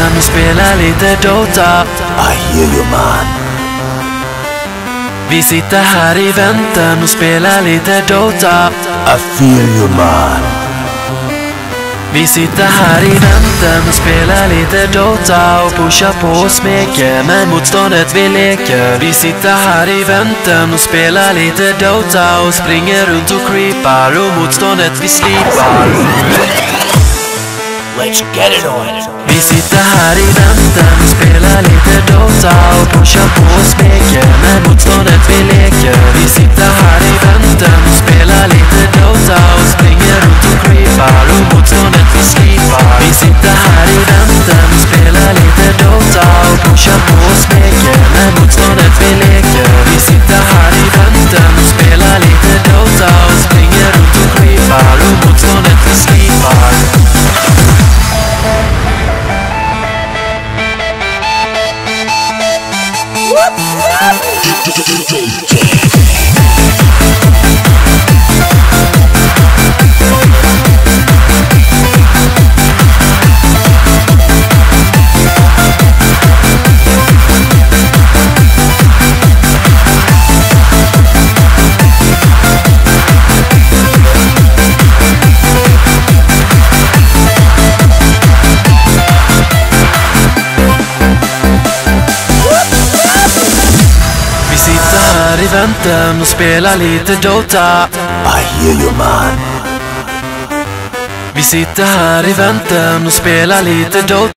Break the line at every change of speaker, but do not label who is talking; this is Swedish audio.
väntan och spelar lite Dota.
I hear you man.
Vi sitter här i väntan och spelar lite Dota.
I feel you man.
Vi sitter här i väntan och spelar lite Dota och pushar på och smeker med motståndet vi leker. Vi sitter här i väntan och spelar lite Dota och springer runt och creepar och motståndet vi slipar.
Let's get it on.
Vi sitter här i väntan och spelar lite Dota och pushar på och smeker med motståndet vi leker. Vi sitter här i väntan och spelar lite Dota och springer runt och creepar och motståndet vi slipar. Vi sitter här i väntan och spelar lite Dota och pushar på och smeker med motståndet vi leker. Vi sitter här i väntan och spelar lite Dota och springer runt och creepar och motståndet vi slipar. I väntan och spelar lite Dota.
I hear you man.
Vi sitter här i väntan och spelar lite Dota.